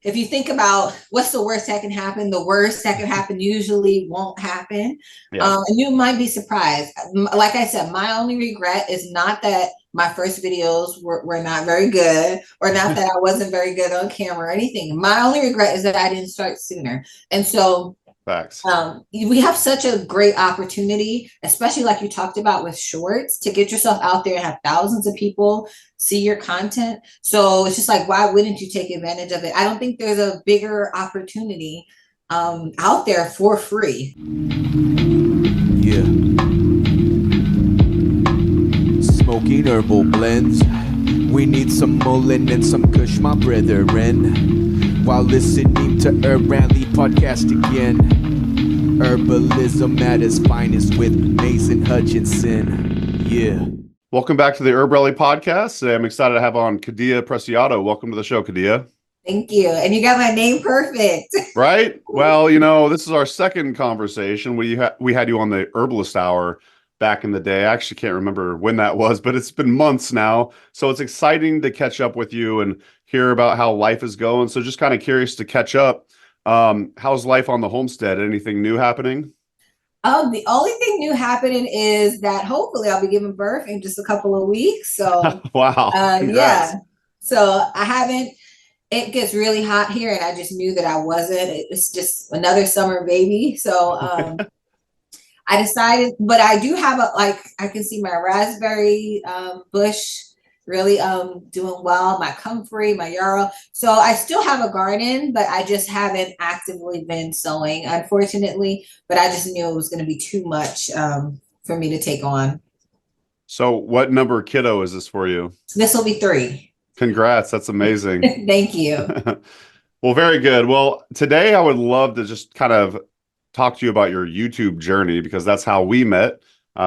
if you think about what's the worst that can happen, the worst that can happen usually won't happen. Yeah. And you might be surprised. Like I said, my only regret is not that my first videos were not very good, or not that I wasn't very good on camera or anything. My only regret is that I didn't start sooner. And so Facts. We have such a great opportunity, especially like you talked about with shorts, to get yourself out there and have thousands of people see your content. So it's just like, why wouldn't you take advantage of it? I don't think there's a bigger opportunity out there for free. Yeah. Smoking herbal blends. We need some Mullen and some Kush, my brethren. While listening to HerbRally Podcast again. Herbalism at its finest with Mason Hutchinson. Yeah. Welcome back to the HerbRally Podcast. Today I'm excited to have on KhadiYah Preciado. Welcome to the show, KhadiYah. Thank you. And you got my name perfect. Right? Well, you know, this is our second conversation. We had you on the Herbalist Hour back in the day. I actually can't remember when that was, but it's been months now. So it's exciting to catch up with you and hear about how life is going. So just kind of curious to catch up. How's life on the homestead? Anything new happening? The only thing new happening is that hopefully I'll be giving birth in just a couple of weeks. So wow. Yeah. So I haven't, it gets really hot here and I just knew that I wasn't. It's just another summer baby. So I decided, but I do have I can see my raspberry bush really doing well, my comfrey, my yarrow. So I still have a garden, but I just haven't actively been sowing, unfortunately. But I just knew it was going to be too much for me to take on. So what number kiddo is this for you? This will be 3. Congrats. That's amazing. Thank you. Well, very good. Well, today I would love to just kind of talk to you about your YouTube journey, because that's how we met.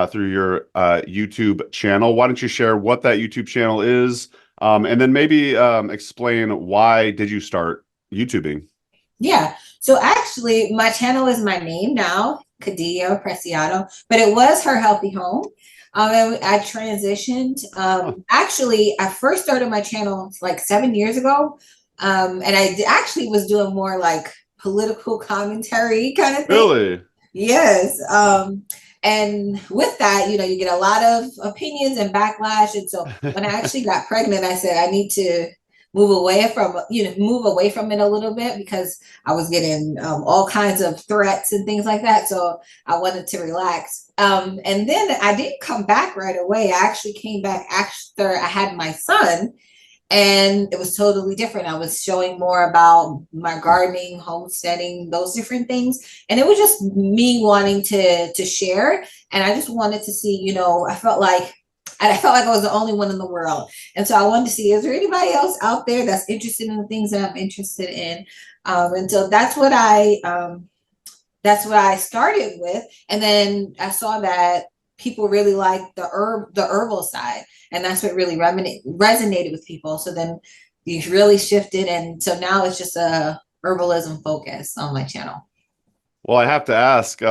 Through your YouTube channel. Why don't you share what that YouTube channel is, and then maybe explain why did you start YouTubing? Yeah, so actually my channel is my name now, KhadiYah Preciado, but it was Her Healthy Home. And I transitioned. Actually, I first started my channel like 7 years ago, and I actually was doing more like political commentary kind of thing. Really? Yes. And with that, you know, you get a lot of opinions and backlash. And so when I actually got pregnant, I said, I need to move away from it a little bit, because I was getting all kinds of threats and things like that. So I wanted to relax. And then I didn't come back right away. I actually came back after I had my son. And it was totally different. I was showing more about my gardening, homesteading, those different things. And it was just me wanting to share. And I just wanted to see, you know, I felt like I was the only one in the world. And so I wanted to see, is there anybody else out there that's interested in the things that I'm interested in? And so that's what I started with. And then I saw that people really liked the herbal side. And that's what really resonated with people. So then you really shifted. And so now it's just a herbalism focus on my channel. Well, I have to ask,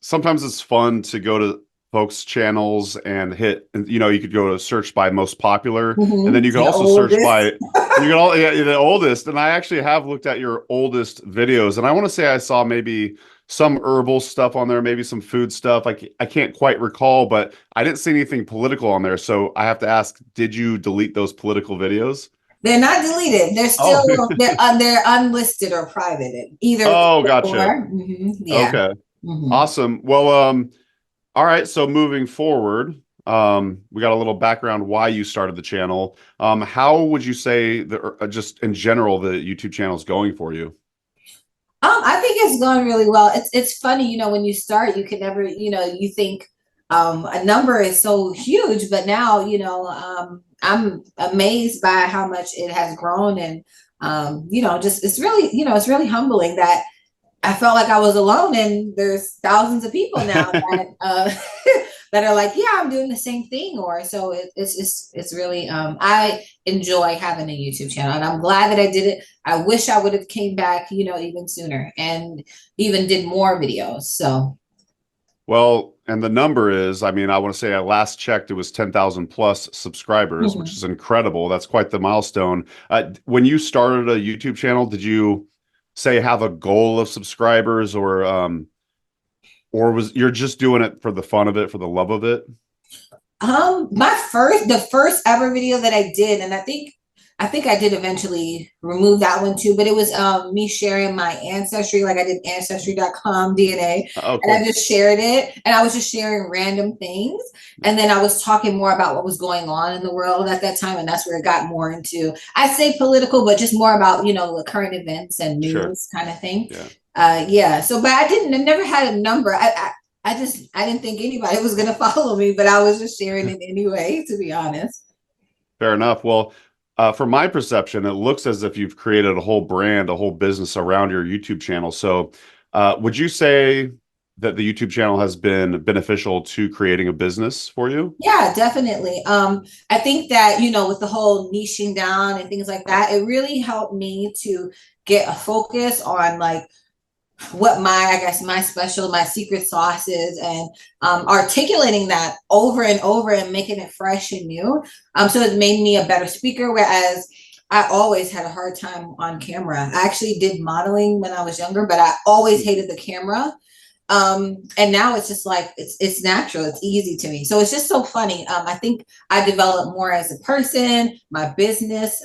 sometimes it's fun to go to folks' channels and hit, you know, you could go to search by most popular, and then you can also search by, the oldest. And I actually have looked at your oldest videos, and I want to say I saw maybe some herbal stuff on there, maybe some food stuff. Like I can't quite recall, but I didn't see anything political on there. So I have to ask, did you delete those political videos? They're not deleted. They're still they're unlisted or private. Either. Oh, gotcha. Yeah. Okay. Awesome. Well, all right. So moving forward, we got a little background why you started the channel. How would you say just in general the YouTube channel is going for you? I think it's going really well. It's funny, you know, when you start, you can never, you know, you think a number is so huge, but now, you know, I'm amazed by how much it has grown. And, you know, just, it's really, you know, it's really humbling that I felt like I was alone, and there's thousands of people now that, that are like, yeah, I'm doing the same thing. Or so it's really, I enjoy having a YouTube channel, and I'm glad that I did it. I wish I would have came back, you know, even sooner and even did more videos. So. Well, and the number is, I mean, I want to say I last checked, it was 10,000 plus subscribers, which is incredible. That's quite the milestone. When you started a YouTube channel, did you say have a goal of subscribers, or was you're just doing it for the fun of it, for the love of it? The first ever video that I did, and I think I did eventually remove that one too, but it was me sharing my ancestry. Like I did ancestry.com DNA, Oh, cool. and I just shared it, and I was just sharing random things, and then I was talking more about what was going on in the world at that time, and that's where it got more into, I say political, but just more about, you know, the current events and news kind of thing. Yeah. So, but I never had a number. I didn't think anybody was going to follow me, but I was just sharing it anyway, to be honest. Fair enough. Well, from my perception, it looks as if you've created a whole brand, a whole business around your YouTube channel. So would you say that the YouTube channel has been beneficial to creating a business for you? Yeah, definitely. I think that, you know, with the whole niching down and things like that, it really helped me to get a focus on like what my secret sauce is, and articulating that over and over and making it fresh and new. So it made me a better speaker, whereas I always had a hard time on camera. I actually did modeling when I was younger, but I always hated the camera. And now it's just like, it's natural. It's easy to me. So it's just so funny. I think I developed more as a person. My business,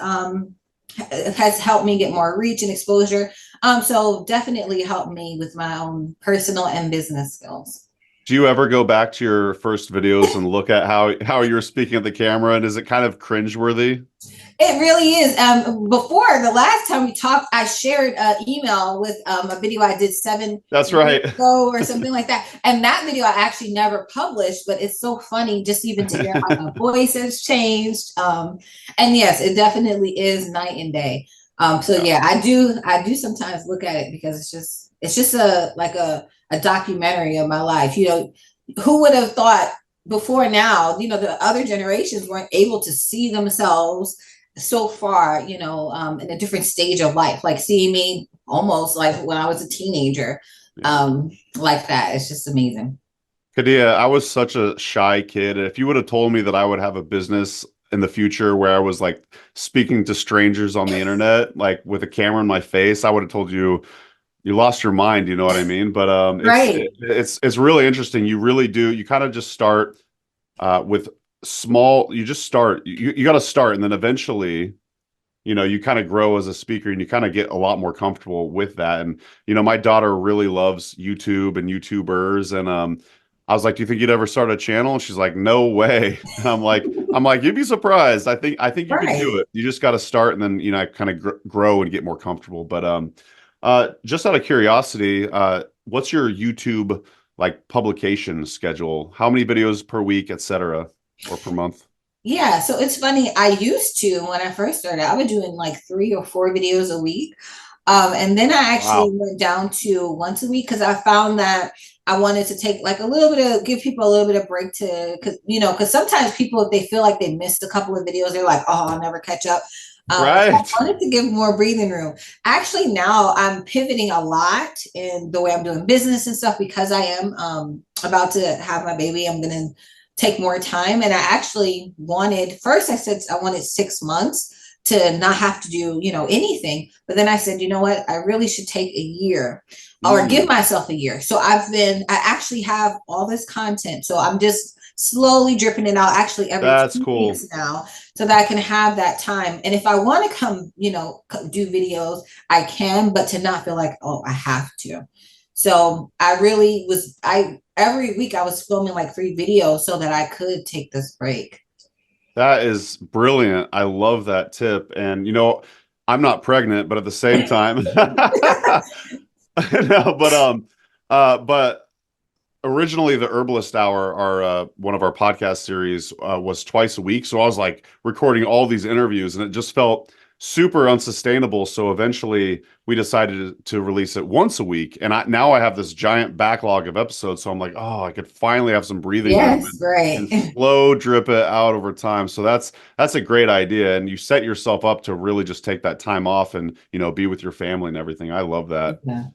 has helped me get more reach and exposure. So definitely helped me with my own personal and business skills. Do you ever go back to your first videos and look at how you're speaking at the camera, and is it kind of cringeworthy? It really is. Before the last time we talked, I shared an email with a video I did 7 That's right. years ago or something like that. And that video I actually never published, but it's so funny just even to hear how my voice has changed. And yes, it definitely is night and day. So yeah, I do sometimes look at it because it's just a documentary of my life. You know, who would have thought before now, you know, the other generations weren't able to see themselves so far, you know, in a different stage of life, like seeing me almost like when I was a teenager, like that. It's just amazing. KhadiYah, I was such a shy kid. If you would have told me that I would have a business in the future where I was like speaking to strangers on the internet, like with a camera in my face, I would have told you, you lost your mind, you know what I mean? But it's really interesting. You really do. You kind of just start with small. You just start. You got to start, and then eventually, you know, you kind of grow as a speaker, and you kind of get a lot more comfortable with that. And you know, my daughter really loves YouTube and YouTubers, and I was like, "Do you think you'd ever start a channel?" And she's like, "No way." And I'm like, "You'd be surprised. I think you can do it. You just got to start, and then you know, kind of grow and get more comfortable." But just out of curiosity, what's your YouTube like publication schedule? How many videos per week, etc., or per month? Yeah, so it's funny. I used to, when I first started, I was doing like 3 or 4 videos a week. And then I actually went down to once a week because I found that I wanted to take like give people a little bit of break because sometimes people, if they feel like they missed a couple of videos, they're like, oh, I'll never catch up. Right. I wanted to give more breathing room. Actually, now I'm pivoting a lot in the way I'm doing business and stuff because I am about to have my baby. I'm going to take more time. And I actually first I said I wanted 6 months to not have to do, you know, anything. But then I said, you know what, I really should take a year or give myself a year. So I actually have all this content. So I'm just slowly dripping it out actually every 2 weeks now so that I can have that time. And if I want to come, you know, do videos, I can, but to not feel like, oh, I have to. So every week I was filming like 3 videos so that I could take this break. That is brilliant. I love that tip. And, you know, I'm not pregnant, but at the same time, no, but originally the Herbalist Hour, one of our podcast series, was twice a week. So I was like recording all these interviews and it just felt super unsustainable. So eventually we decided to release it once a week. And now I have this giant backlog of episodes. So I'm like, oh, I could finally have some breathing room and slow drip it out over time. So that's a great idea. And you set yourself up to really just take that time off and, you know, be with your family and everything. I love that. Yeah.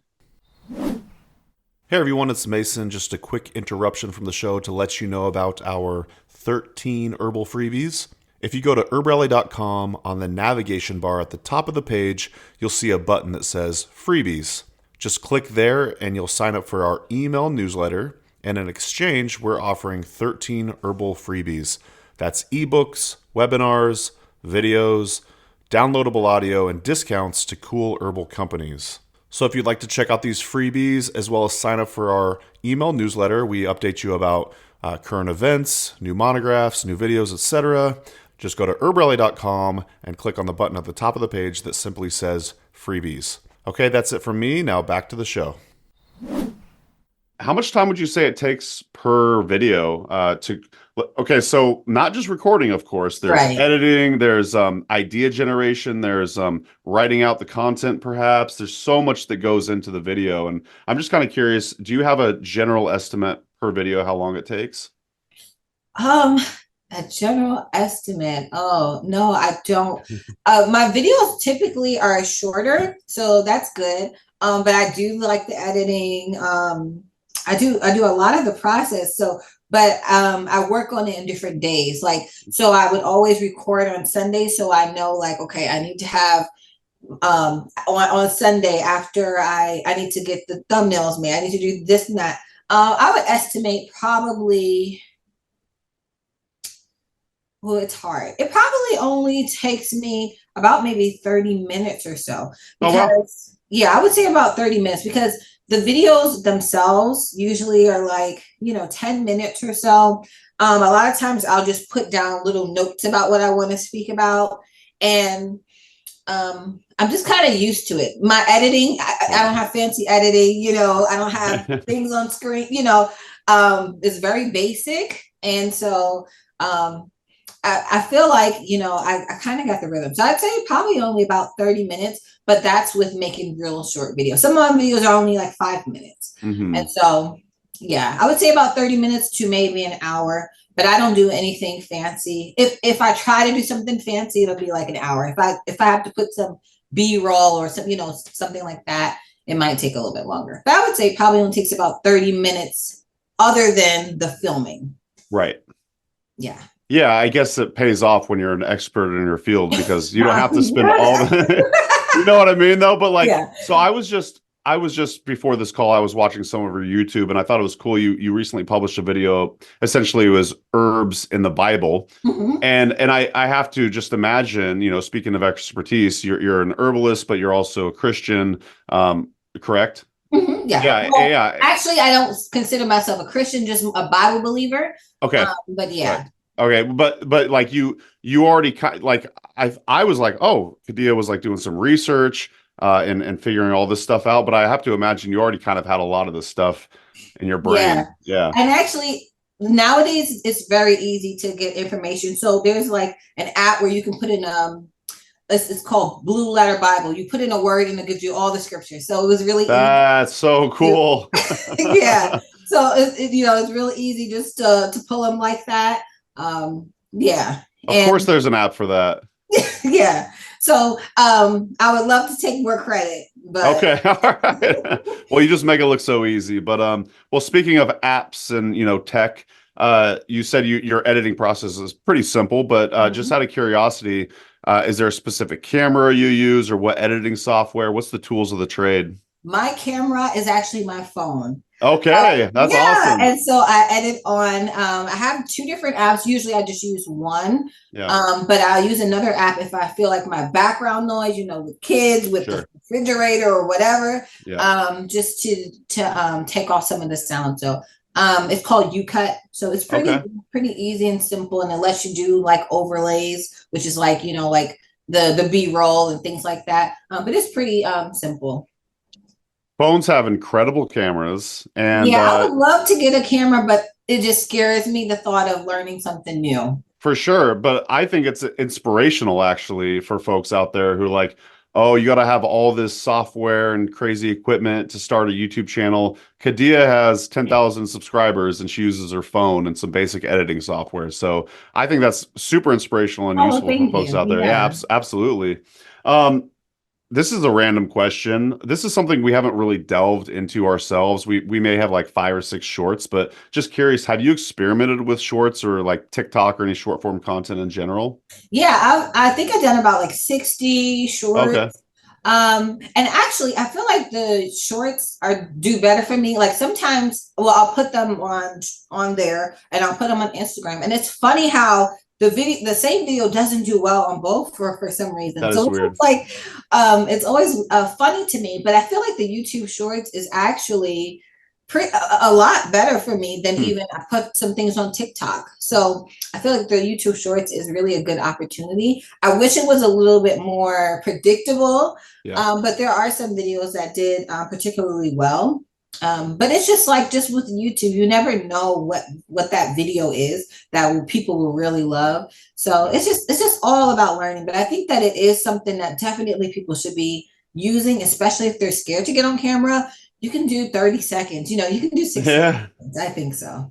Hey everyone, it's Mason. Just a quick interruption from the show to let you know about our 13 herbal freebies. If you go to HerbRally.com, on the navigation bar at the top of the page, you'll see a button that says Freebies. Just click there and you'll sign up for our email newsletter. And in exchange, we're offering 13 herbal freebies. That's ebooks, webinars, videos, downloadable audio, and discounts to cool herbal companies. So if you'd like to check out these freebies as well as sign up for our email newsletter, we update you about current events, new monographs, new videos, etc. Just go to herbrally.com and click on the button at the top of the page that simply says freebies. Okay, that's it from me. Now back to the show. How much time would you say it takes per video okay, so not just recording, of course, there's editing, there's idea generation, there's writing out the content, perhaps. There's so much that goes into the video. And I'm just kind of curious, do you have a general estimate per video how long it takes? A general estimate. Oh, no, I don't. My videos typically are shorter, so that's good. But I do like the editing. I do a lot of the process. But I work on it in different days. Like, so I would always record on Sunday. So I know, like, okay, I need to have on Sunday after I need to get the thumbnails made. I need to do this and that. I would estimate probably, well, it's hard. It probably only takes me about maybe 30 minutes or so. Because, yeah, I would say about 30 minutes because the videos themselves usually are like, 10 minutes or so. A lot of times I'll just put down little notes about what I want to speak about. And I'm just kind of used to it. My editing, I don't have fancy editing, I don't have things on screen, it's very basic. And so I feel like, I kind of got the rhythm. So I'd say probably only about 30 minutes, but that's with making real short videos. Some of my videos are only like 5 minutes. Mm-hmm. And so, yeah, I would say about 30 minutes to maybe an hour, but I don't do anything fancy. If I try to do something fancy, it'll be like an hour. If I have to put some B-roll or some, something like that, it might take a little bit longer. But I would say probably only takes about 30 minutes other than the filming. Right. Yeah. Yeah, I guess it pays off when you're an expert in your field because you don't have to spend all the you know what I mean though? But like, so I was just before this call, I was watching some of your YouTube and I thought it was cool. You recently published a video, essentially it was herbs in the Bible. Mm-hmm. And I have to just imagine, speaking of expertise, you're an herbalist, but you're also a Christian, correct? Mm-hmm. Yeah. Well, yeah. Actually, I don't consider myself a Christian, just a Bible believer. Okay. But yeah. Right. Okay, but like you already like I was like, oh, KhadiYah was like doing some research and figuring all this stuff out, but I have to imagine you already kind of had a lot of this stuff in your brain. Yeah. And actually nowadays it's very easy to get information. So there's like an app where you can put in it's called Blue Letter Bible. You put in a word and it gives you all the scriptures. So it was really That's so cool. Yeah. So it's really easy just to pull them like that. Yeah. Of course there's an app for that. Yeah. So I would love to take more credit, but okay. All right. Well, you just make it look so easy. But well, speaking of apps and tech, you said your editing process is pretty simple, but just out of curiosity, is there a specific camera you use or what editing software? What's the tools of the trade? My camera is actually my phone. Okay, that's awesome. And so I edit on, I have 2 different apps. Usually I just use one, but I'll use another app if I feel like my background noise, with kids, with the refrigerator or whatever, just to take off some of the sound. So it's called UCut. So it's pretty easy and simple. And it lets you do like overlays, which is like, like the B-roll and things like that. But it's pretty simple. Phones have incredible cameras, and I would love to get a camera, but it just scares me, the thought of learning something new. For sure, but I think it's inspirational actually for folks out there who like, oh, you got to have all this software and crazy equipment to start a YouTube channel. KhadiYah has 10,000 subscribers and she uses her phone and some basic editing software. So I think that's super inspirational and useful for folks out there. Yeah, absolutely. this is a random question. This is something we haven't really delved into ourselves. We may have like 5 or 6 shorts, but just curious, have you experimented with shorts or like TikTok or any short form content in general? Yeah, I think I've done about like 60 shorts. Okay. And actually I feel like the shorts do better for me. Like sometimes, well, I'll put them on there and I'll put them on Instagram. And it's funny how the same video doesn't do well on both for some reason. That is So weird. it's like it's always funny to me, but I feel like the YouTube shorts is actually a lot better for me than even I put some things on TikTok. So I feel like the YouTube shorts is really a good opportunity. I wish it was a little bit more predictable, but there are some videos that did particularly well. But it's just with YouTube, you never know what that video is that people will really love. So it's just all about learning. But I think that it is something that definitely people should be using, especially if they're scared to get on camera. You can do 30 seconds, you can do 60 seconds. I think so.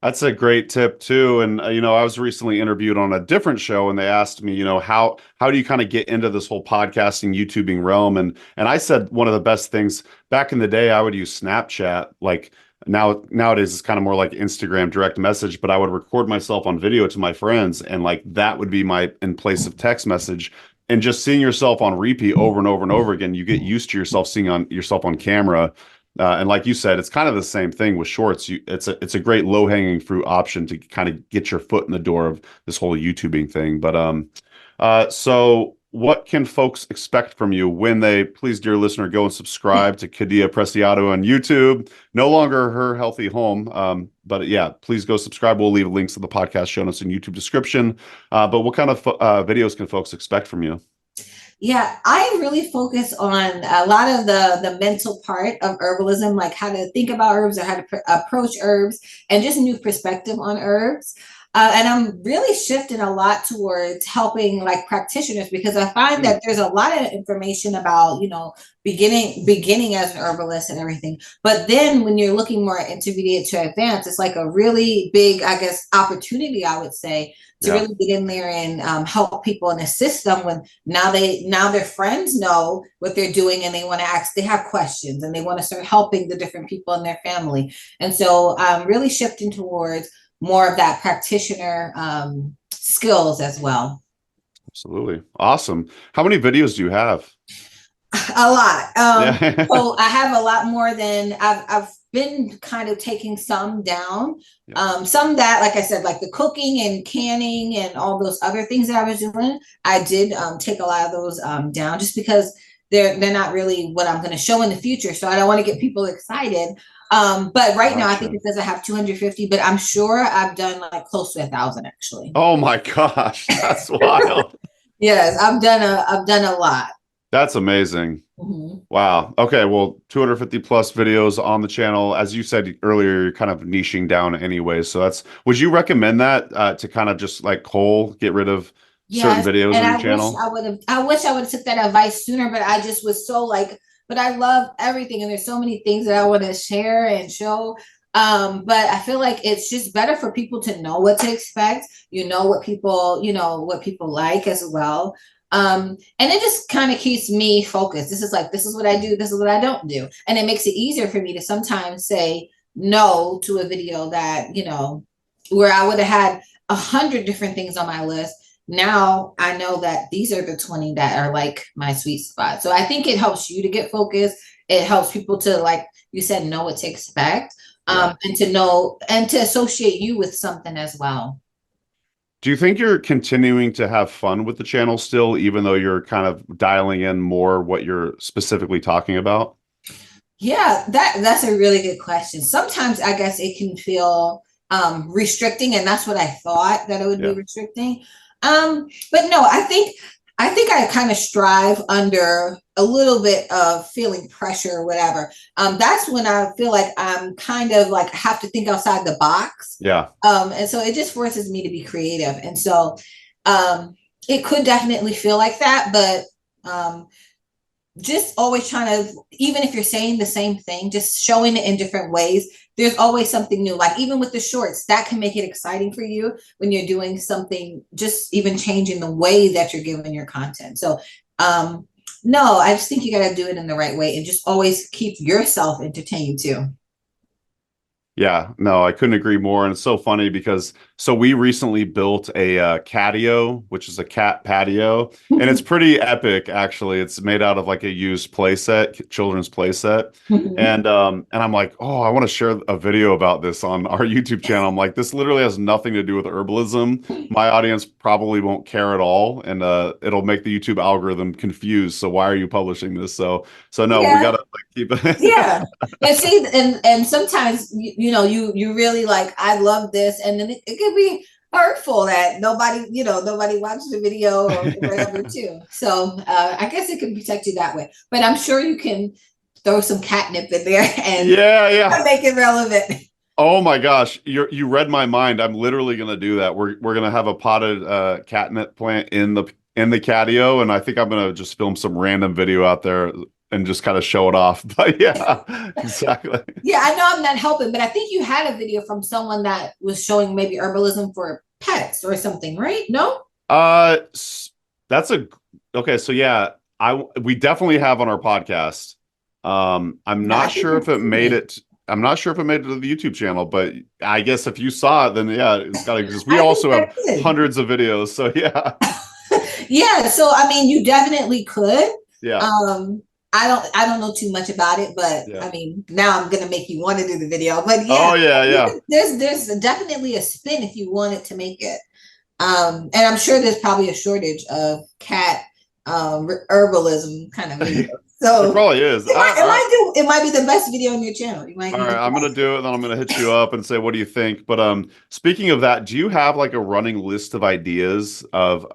That's a great tip too. And I was recently interviewed on a different show, and they asked me, how do you kind of get into this whole podcasting, YouTubing realm? And I said one of the best things back in the day, I would use Snapchat. Like nowadays, it's kind of more like Instagram direct message, but I would record myself on video to my friends, and like that would be in place of text message. And just seeing yourself on repeat over and over and over again, you get used to yourself seeing yourself on camera. And like you said, it's kind of the same thing with shorts. It's a great low hanging fruit option to kind of get your foot in the door of this whole YouTubing thing. But so what can folks expect from you when they, please, dear listener, go and subscribe to KhadiYah Preciado on YouTube? No longer Her Healthy Home. But yeah, please go subscribe. We'll leave links to the podcast show notes and YouTube description. But what kind of videos can folks expect from you? Yeah, I really focus on a lot of the mental part of herbalism, like how to think about herbs or how to approach herbs and just new perspective on herbs. And I'm really shifting a lot towards helping like practitioners, because I find that there's a lot of information about, beginning as an herbalist and everything. But then when you're looking more intermediate to advanced, it's like a really big, I guess, opportunity, I would say, to really get in there and help people and assist them when now their friends know what they're doing and they want to ask, they have questions and they want to start helping the different people in their family. And so I'm really shifting towards more of that practitioner skills as well. Absolutely. Awesome. How many videos do you have? A lot. So I have a lot more than I've been kind of taking some down. Some that, like I said, like the cooking and canning and all those other things that I was doing, I did take a lot of those down just because they're not really what I'm going to show in the future. So I don't want to get people excited. But right now I think it says I have 250, but I'm sure I've done like close to 1,000 actually. Oh my gosh, that's wild. Yes, I've done a lot. That's amazing. Wow. Okay. Well, 250 plus videos on the channel. As you said earlier, you're kind of niching down anyway. So would you recommend that to kind of just like get rid of certain videos on your channel? I wish I would have took that advice sooner, but I just was so but I love everything. And there's so many things that I want to share and show. But I feel like it's just better for people to know what to expect. What people like as well. And it just kind of keeps me focused. This is what I do. This is what I don't do. And it makes it easier for me to sometimes say no to a video that, where I would have had 100 different things on my list. Now I know that these are the 20 that are like my sweet spot. So I think it helps you to get focused. It helps people to, like you said, know what to expect, and to know and to associate you with something as well. Do you think you're continuing to have fun with the channel still, even though you're kind of dialing in more what you're specifically talking about? Yeah, that's a really good question. Sometimes I guess it can feel restricting, and that's what I thought, that it would be restricting. But no, I think I kind of strive under a little bit of feeling pressure or whatever. That's when I feel like I'm kind of like have to think outside the box. Yeah. And so it just forces me to be creative. And so it could definitely feel like that, but just always trying to, even if you're saying the same thing, just showing it in different ways. There's always something new. Like even with the shorts, that can make it exciting for you when you're doing something, just even changing the way that you're giving your content. So No, I just think you got to do it in the right way and just always keep yourself entertained too. Yeah, no, I couldn't agree more. And it's so funny because we recently built a catio, which is a cat patio, and it's pretty epic actually. It's made out of like a used playset, children's playset. And I'm like, oh, I want to share a video about this on our YouTube channel. I'm like, this literally has nothing to do with herbalism. My audience probably won't care at all, and it'll make the YouTube algorithm confused. So why are you publishing this? So no, we gotta like keep it. Yeah. And see, and sometimes you really like, I love this, and then it could be hurtful that nobody watched the video or whatever too. So I guess it can protect you that way. But I'm sure you can throw some catnip in there and make it relevant. Oh my gosh, you read my mind. I'm literally gonna do that. We're gonna have a potted catnip plant in the catio, and I think I'm gonna just film some random video out there and just kind of show it off. But yeah, exactly. Yeah, I know I'm not helping, but I think you had a video from someone that was showing maybe herbalism for pets or something, right? No? That's okay. So yeah, we definitely have on our podcast. I'm not sure if it made it. I'm not sure if it made it to the YouTube channel, but I guess if you saw it, then yeah, it's got to exist. We also have hundreds of videos. So yeah. Yeah. So, I mean, you definitely could. Yeah. I don't know too much about it, but I mean, now I'm going to make you want to do the video, but yeah. Oh yeah. There's definitely a spin if you wanted to make it. And I'm sure there's probably a shortage of cat herbalism kind of videos. So it probably is. It might be the best video on your channel. You might. All right, I'm gonna do it, and then I'm gonna hit you up and say, what do you think? But speaking of that, do you have like a running list of ideas of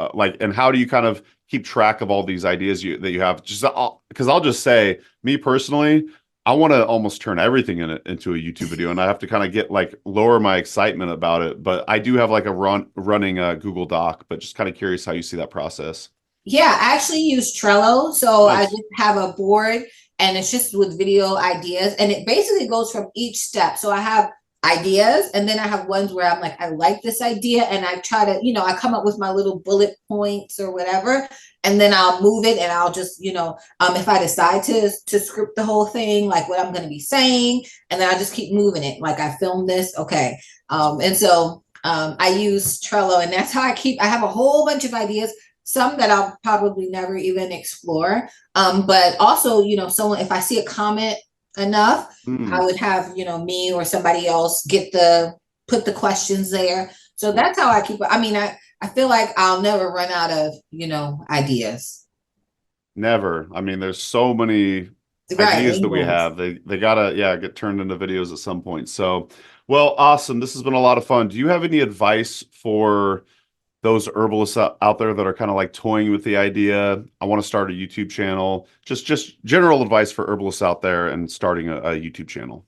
and how do you kind of keep track of all these ideas that you have? Just because I'll just say, me personally, I want to almost turn everything into a YouTube video, and I have to kind of get lower my excitement about it. But I do have like a running Google Doc, but just kind of curious how you see that process. Yeah, I actually use Trello. So nice. I just have a board and it's just with video ideas, and it basically goes from each step. So I have ideas, and then I have ones where I'm like, I like this idea, and I try to, I come up with my little bullet points or whatever, and then I'll move it, and I'll just, if I decide to script the whole thing, like what I'm going to be saying, and then I just keep moving it. Like I filmed this. Okay. And so I use Trello, and that's how I have a whole bunch of ideas. Some that I'll probably never even explore. But also, if I see a comment enough, I would have, me or somebody else put the questions there. So that's how I keep it. I mean, I feel like I'll never run out of, ideas. Never. I mean, there's so many ideas that we have. They gotta, get turned into videos at some point. So, well, awesome. This has been a lot of fun. Do you have any advice for those herbalists out there that are kind of like toying with the idea? I want to start a YouTube channel. Just general advice for herbalists out there and starting a YouTube channel.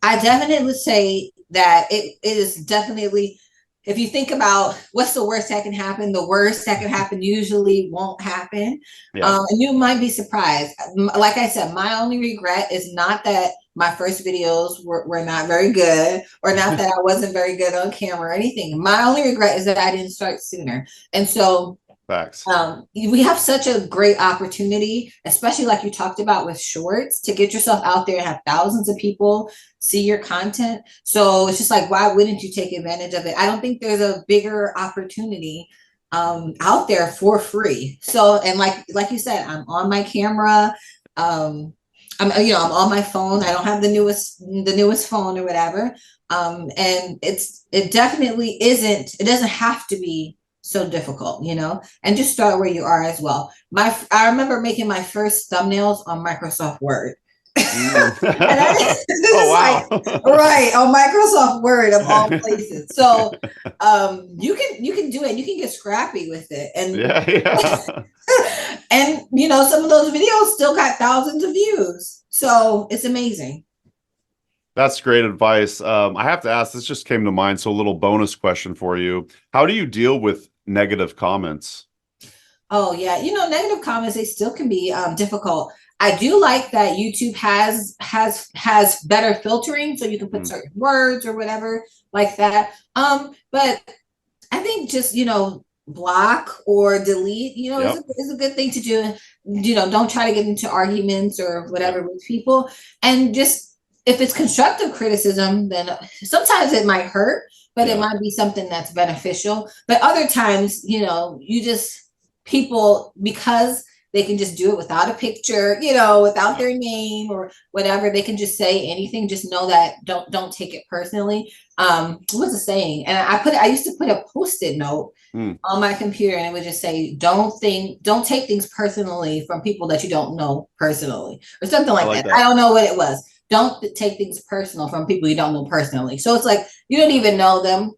I definitely would say that it is definitely, if you think about what's the worst that can happen, the worst that can happen usually won't happen. Yeah. And you might be surprised. Like I said, my only regret is not that my first videos were not very good, or not that I wasn't very good on camera or anything. My only regret is that I didn't start sooner. And so facts. We have such a great opportunity, especially like you talked about with shorts, to get yourself out there and have thousands of people see your content. So it's just like, why wouldn't you take advantage of it? I don't think there's a bigger opportunity out there for free. So, and like you said, I'm on my camera. I'm on my phone. I don't have the newest phone or whatever. And it definitely isn't, it doesn't have to be so difficult, and just start where you are as well. I remember making my first thumbnails on Microsoft Word. Right, on Microsoft Word of all places. So you can do it. You can get scrappy with it, and and some of those videos still got thousands of views. So it's amazing. That's great advice. I have to ask, this just came to mind, so a little bonus question for you. How do you deal with negative comments? Oh yeah, negative comments, they still can be difficult. I do like that YouTube has better filtering, so you can put certain words or whatever like that. But I think just block or delete, Yep. is a good thing to do. Don't try to get into arguments or whatever with people. And just, if it's constructive criticism, then sometimes it might hurt, but it might be something that's beneficial. But other times, people, because they can just do it without a picture, without their name or whatever. They can just say anything. Just know that don't take it personally. What's the saying? And I used to put a Post-it note on my computer, and it would just say, don't take things personally from people that you don't know personally, or something like that. I don't know what it was. Don't take things personal from people you don't know personally. So it's like, you don't even know them.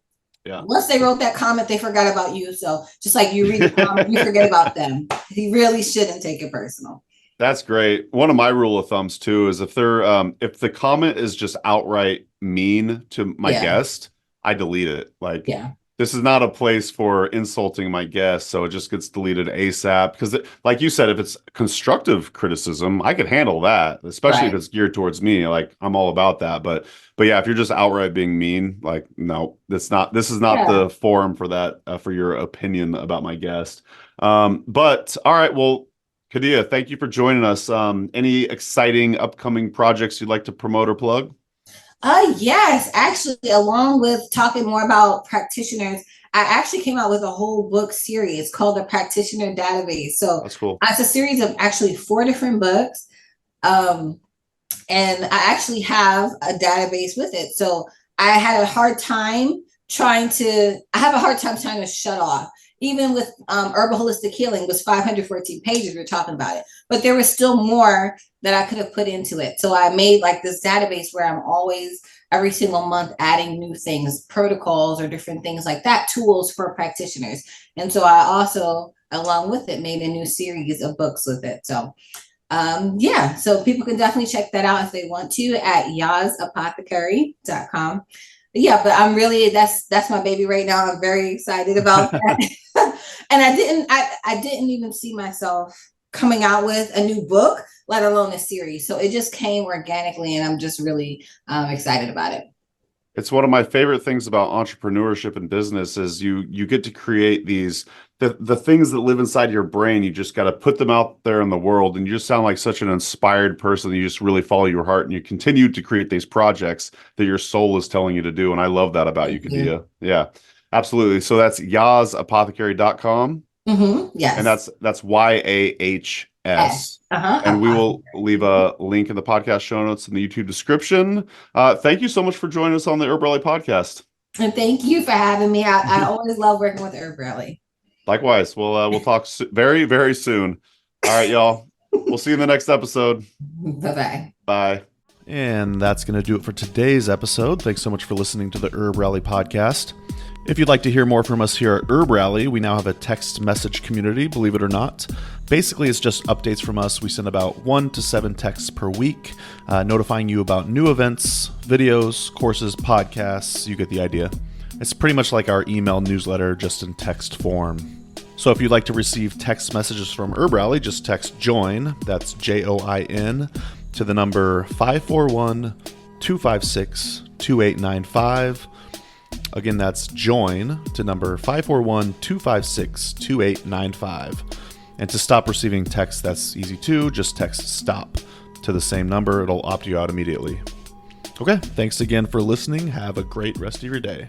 Yeah. Once they wrote that comment, they forgot about you. So just like you read the comment, you forget about them. You really shouldn't take it personal. That's great. One of my rule of thumbs too is if the comment is just outright mean to my guest, I delete it. Like, this is not a place for insulting my guest, so it just gets deleted ASAP. Because, like you said, if it's constructive criticism, I could handle that, especially if it's geared towards me. Like, I'm all about that. But yeah, if you're just outright being mean, like, no, this is not the forum for that, for your opinion about my guest. But all right, well, KhadiYah, thank you for joining us. Any exciting upcoming projects you'd like to promote or plug? Yes, actually, along with talking more about practitioners, I actually came out with a whole book series called the Practitioner Database. So that's cool. It's a series of actually 4 different books. And I actually have a database with it. So I had a hard time trying to shut off. Even with Herbal Holistic Healing was 514 pages, we're talking about it. But there was still more that I could have put into it. So I made like this database where I'm always, every single month, adding new things, protocols or different things like that, tools for practitioners. And so I also, along with it, made a new series of books with it. So so people can definitely check that out if they want to at yasapothecary.com. But I'm really, that's my baby right now. I'm very excited about that. And I didn't even see myself coming out with a new book, let alone a series. So it just came organically, and I'm just really excited about it. It's one of my favorite things about entrepreneurship and business is you get to create these, the things that live inside your brain. You just got to put them out there in the world, and you just sound like such an inspired person. You just really follow your heart, and you continue to create these projects that your soul is telling you to do. And I love that about you, KhadiYah. Yeah, absolutely. So that's yasapothecary.com. Yes. And that's YAHS. And we will leave a link in the podcast show notes in the YouTube description. Thank you so much for joining us on the HerbRally podcast. And thank you for having me. I always love working with HerbRally. Likewise. We'll talk very, very soon. All right, y'all. We'll see you in the next episode. Bye-bye. Bye. And that's going to do it for today's episode. Thanks so much for listening to the HerbRally podcast. If you'd like to hear more from us here at HerbRally, we now have a text message community, believe it or not. Basically, it's just updates from us. We send about 1 to 7 texts per week, notifying you about new events, videos, courses, podcasts. You get the idea. It's pretty much like our email newsletter, just in text form. So if you'd like to receive text messages from HerbRally, just text JOIN, that's JOIN, to the number 541-256-2895. Again, that's JOIN to number 541-256-2895. And to stop receiving texts, that's easy too. Just text STOP to the same number. It'll opt you out immediately. Okay, thanks again for listening. Have a great rest of your day.